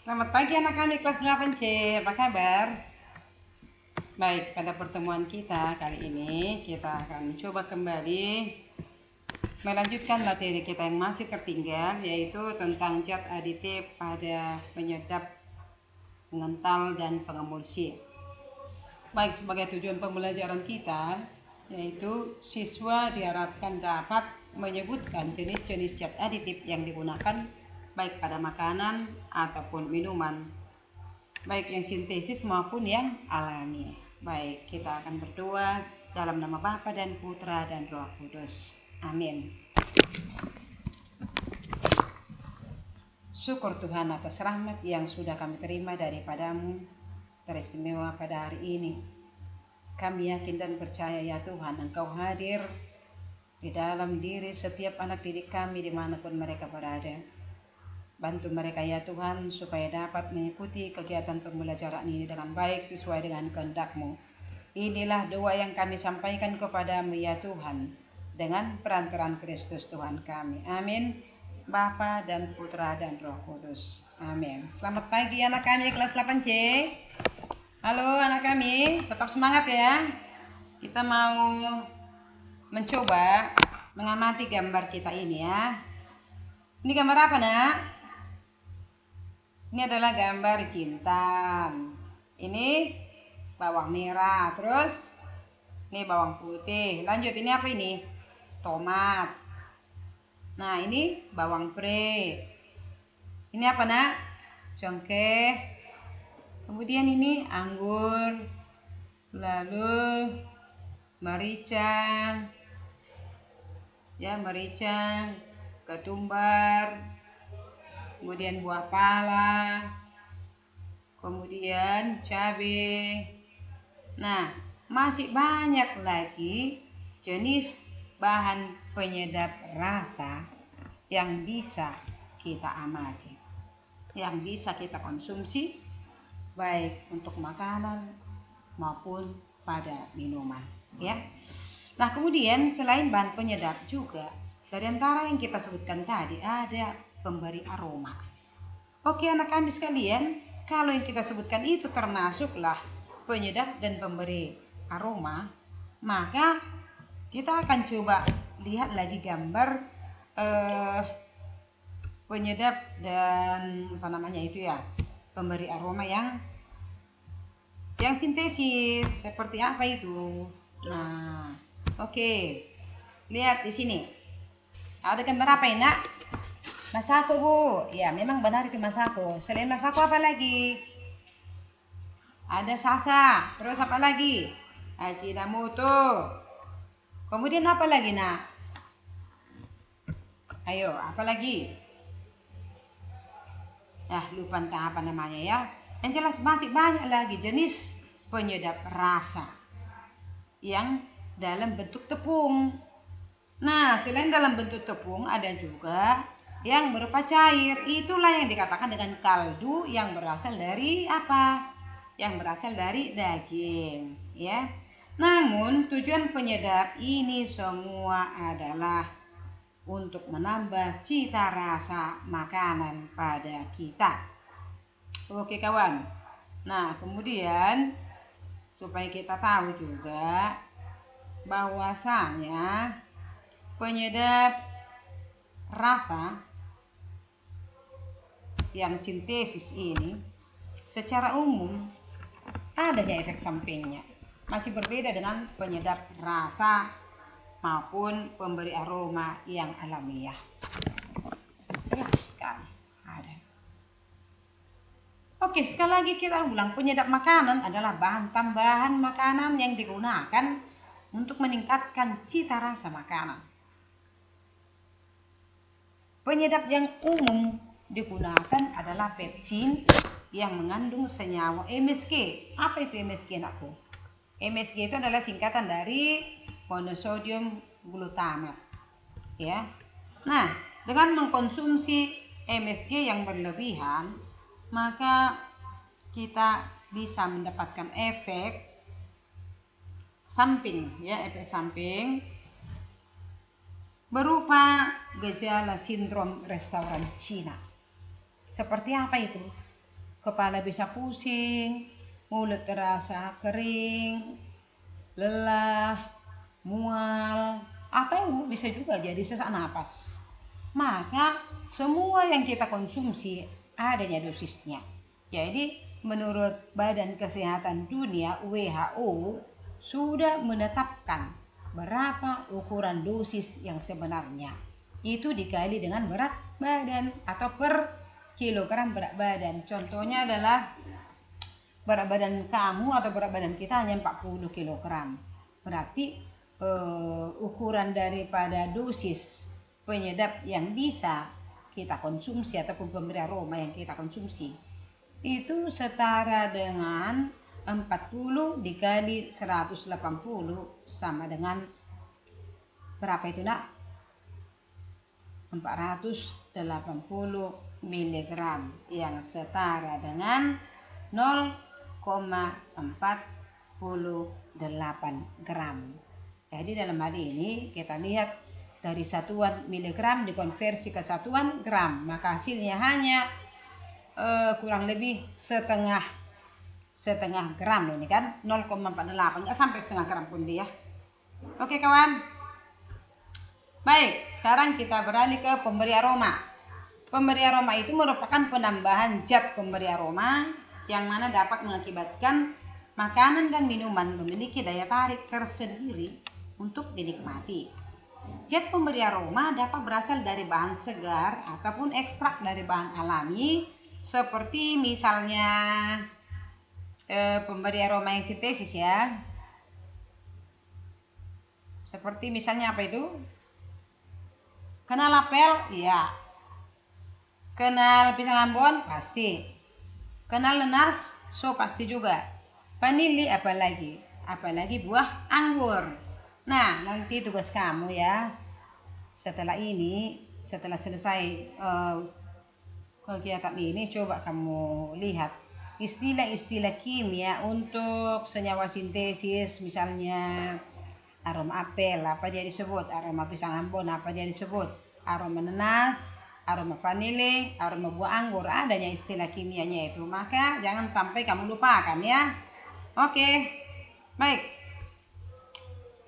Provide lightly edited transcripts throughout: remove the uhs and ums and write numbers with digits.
Selamat pagi anak kami kelas 8C, apa kabar? Baik, pada pertemuan kita kali ini kita akan coba kembali melanjutkan materi kita yang masih tertinggal, yaitu tentang zat aditif pada penyedap, pengental, dan pengemulsi. Baik, sebagai tujuan pembelajaran kita, yaitu siswa diharapkan dapat menyebutkan jenis-jenis zat aditif yang digunakan baik pada makanan ataupun minuman, baik yang sintesis maupun yang alami. Baik, kita akan berdoa dalam nama Bapa dan Putra dan Roh Kudus. Amin. Syukur Tuhan atas rahmat yang sudah kami terima daripadamu, teristimewa pada hari ini. Kami yakin dan percaya ya Tuhan, Engkau hadir di dalam diri setiap anak didik kami dimanapun mereka berada. Bantu mereka ya Tuhan, supaya dapat mengikuti kegiatan pembelajaran ini dengan baik sesuai dengan kehendak-Mu. Inilah doa yang kami sampaikan kepadamu ya Tuhan, dengan perantaraan Kristus Tuhan kami. Amin. Bapa dan Putra dan Roh Kudus. Amin. Selamat pagi anak kami kelas 8C. Halo anak kami, tetap semangat ya. Kita mau mencoba mengamati gambar kita ini ya. Ini gambar apa nak? Ini adalah gambar jintan. Ini bawang merah. Terus ini bawang putih. Lanjut, ini apa ini? Tomat. Nah, ini bawang pre. Ini apa nak? Cengkeh. Kemudian ini anggur. Lalu merica. Ya, merica, ketumbar. Kemudian buah pala, kemudian cabai. Nah, masih banyak lagi jenis bahan penyedap rasa yang bisa kita amati, yang bisa kita konsumsi, baik untuk makanan maupun pada minuman. Ya. Nah, kemudian selain bahan penyedap juga, dari antara yang kita sebutkan tadi ada pemberi aroma. Oke anak kami sekalian, kalau yang kita sebutkan itu termasuklah penyedap dan pemberi aroma, maka kita akan coba lihat lagi gambar penyedap dan pemberi aroma yang sintesis seperti apa itu. Nah, oke. Lihat di sini. Ada gambar apa ini, Nak? Masako Bu, ya memang benar itu masako. Selain masako apa lagi? Ada sasa, terus apa lagi? Ajinomoto. Kemudian apa lagi nak? Ayo, apa lagi? Lupa entah apa namanya ya. Yang jelas masih banyak lagi jenis penyedap rasa yang dalam bentuk tepung. Nah, selain dalam bentuk tepung ada juga yang berupa cair. Itulah yang dikatakan dengan kaldu yang berasal dari apa? Yang berasal dari daging, ya. Namun tujuan penyedap ini semua adalah untuk menambah cita rasa makanan pada kita. Oke kawan. Nah, kemudian supaya kita tahu juga bahwasanya penyedap rasa yang sintesis ini secara umum adanya efek sampingnya. Masih berbeda dengan penyedap rasa maupun pemberi aroma yang alamiah. Jelas sekali ada. Oke, sekali lagi kita ulang, penyedap makanan adalah bahan tambahan makanan yang digunakan untuk meningkatkan cita rasa makanan. Penyedap yang umum digunakan adalah pepsin yang mengandung senyawa MSG. Apa itu MSG nakku? MSG itu adalah singkatan dari monosodium glutamat. Ya. Nah, dengan mengkonsumsi MSG yang berlebihan, maka kita bisa mendapatkan efek samping, ya, efek samping berupa gejala sindrom restoran Cina. Seperti apa itu? kepala bisa pusing, mulut terasa kering, lelah, mual, atau bisa juga jadi sesak napas. Maka semua yang kita konsumsi adanya dosisnya. Jadi menurut Badan Kesehatan Dunia WHO sudah menetapkan berapa ukuran dosis yang sebenarnya. Itu dikali dengan berat badan atau per kilogram berat badan. Contohnya adalah berat badan kamu atau berat badan kita hanya 40 kg. Berarti ukuran daripada dosis penyedap yang bisa kita konsumsi ataupun pemberi aroma yang kita konsumsi itu setara dengan 40 dikali 180 sama dengan berapa itu nak? 480 mg yang setara dengan 0,48 gram. Jadi dalam hal ini kita lihat dari satuan miligram dikonversi ke satuan gram, maka hasilnya hanya kurang lebih setengah gram ini kan, 0,48, nggak sampai setengah gram pun dia. Oke kawan, baik, sekarang kita beralih ke pemberi aroma. Pemberi aroma itu merupakan penambahan zat pemberi aroma yang mana dapat mengakibatkan makanan dan minuman memiliki daya tarik tersendiri untuk dinikmati. Zat pemberi aroma dapat berasal dari bahan segar ataupun ekstrak dari bahan alami, seperti misalnya pemberi aroma yang sintesis ya. Seperti misalnya apa itu? Kenal apel? Iya. Kenal pisang Ambon? Pasti. Kenal nanas? So pasti juga. Vanili apalagi? Apalagi buah anggur. Nah, nanti tugas kamu ya. Setelah selesai kegiatan ini, coba kamu lihat istilah-istilah kimia untuk senyawa sintesis, misalnya aroma apel apa dia disebut, aroma pisang Ambon apa dia disebut, aroma nanas, aroma vanili, aroma buah anggur, adanya istilah kimianya itu. Maka jangan sampai kamu lupakan ya. Oke, baik,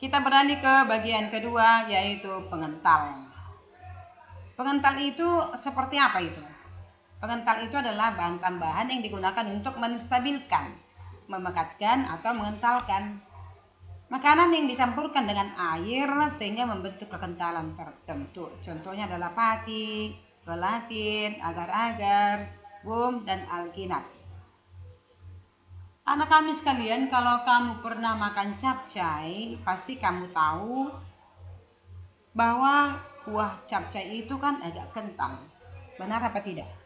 kita beralih ke bagian kedua, yaitu pengental. Pengental itu seperti apa itu? Pengental itu adalah bahan tambahan yang digunakan untuk menstabilkan, memekatkan atau mengentalkan makanan yang dicampurkan dengan air sehingga membentuk kekentalan tertentu. Contohnya adalah pati, gelatin, agar-agar, gum, dan alginat. Anak kami sekalian, kalau kamu pernah makan capcay, pasti kamu tahu bahwa kuah capcay itu kan agak kental. Benar apa tidak?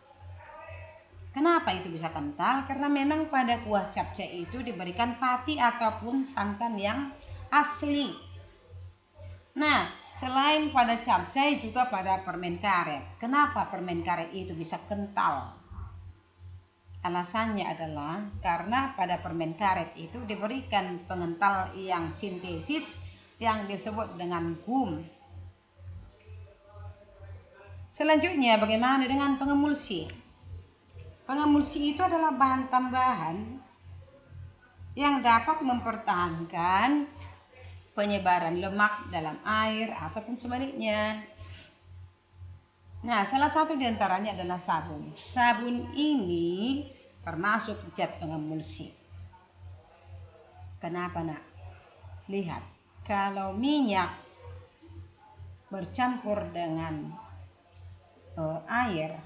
Kenapa itu bisa kental? Karena memang pada kuah capcay itu diberikan pati ataupun santan yang asli. Nah, selain pada capcay juga pada permen karet. Kenapa permen karet itu bisa kental? Alasannya adalah karena pada permen karet itu diberikan pengental yang sintesis yang disebut dengan gum. Selanjutnya, bagaimana dengan pengemulsi? Pengemulsi itu adalah bahan tambahan yang dapat mempertahankan penyebaran lemak dalam air ataupun sebaliknya. Nah, salah satu di antaranya adalah sabun. Sabun ini termasuk zat pengemulsi. Kenapa nak? Lihat, kalau minyak bercampur dengan air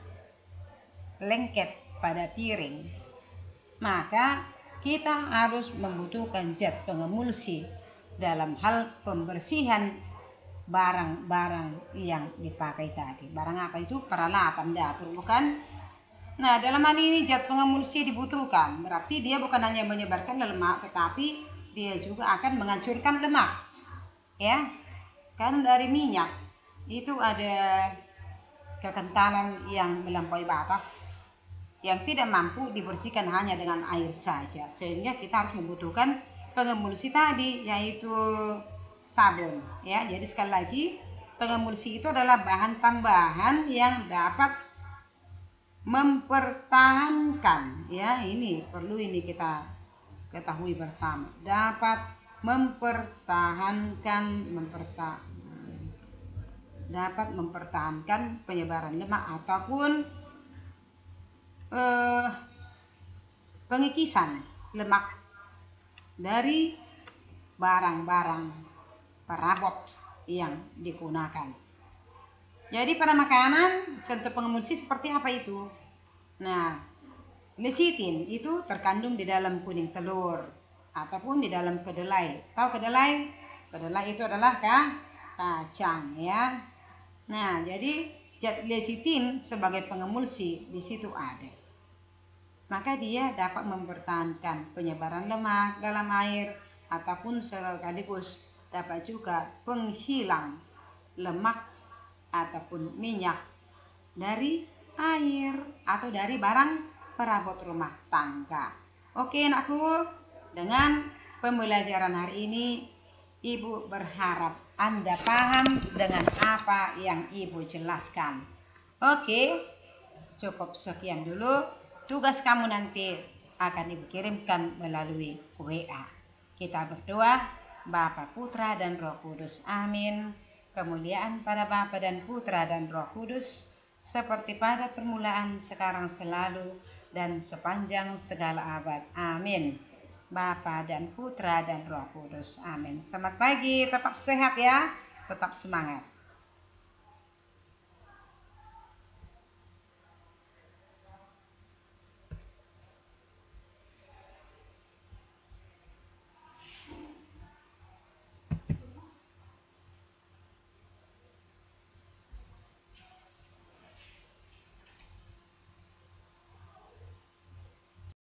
lengket pada piring, maka kita harus membutuhkan zat pengemulsi dalam hal pembersihan barang-barang yang dipakai tadi. Barang apa itu? Peralatan dapur, bukan? Nah, dalam hal ini zat pengemulsi dibutuhkan. Berarti dia bukan hanya menyebarkan lemak, tetapi dia juga akan menghancurkan lemak. Ya, kan dari minyak itu ada kekentalan yang melampaui batas, yang tidak mampu dibersihkan hanya dengan air saja, sehingga kita harus membutuhkan pengemulsi tadi, yaitu sabun ya. Jadi sekali lagi, pengemulsi itu adalah bahan tambahan yang dapat mempertahankan, ya, ini perlu ini kita ketahui bersama. Dapat mempertahankan penyebaran lemak ataupun pengikisan lemak dari barang-barang perabot yang digunakan. Jadi pada makanan contoh pengemulsi seperti apa itu? Nah, lecitin itu terkandung di dalam kuning telur ataupun di dalam kedelai. Tahu kedelai? Kedelai itu adalah kacang, ya. Nah, jadi zat lecitin sebagai pengemulsi di situ ada. Maka dia dapat mempertahankan penyebaran lemak dalam air ataupun sekaligus dapat juga penghilang lemak ataupun minyak dari air atau dari barang perabot rumah tangga. Oke anakku, dengan pembelajaran hari ini Ibu berharap Anda paham dengan apa yang Ibu jelaskan. Oke, cukup sekian dulu. Tugas kamu nanti akan Ibu kirimkan melalui WA. Kita berdoa, Bapa, Putra, dan Roh Kudus. Amin. Kemuliaan pada Bapa dan Putra dan Roh Kudus, seperti pada permulaan, sekarang, selalu, dan sepanjang segala abad. Amin. Bapa dan Putra dan Roh Kudus. Amin. Selamat pagi, tetap sehat ya, tetap semangat.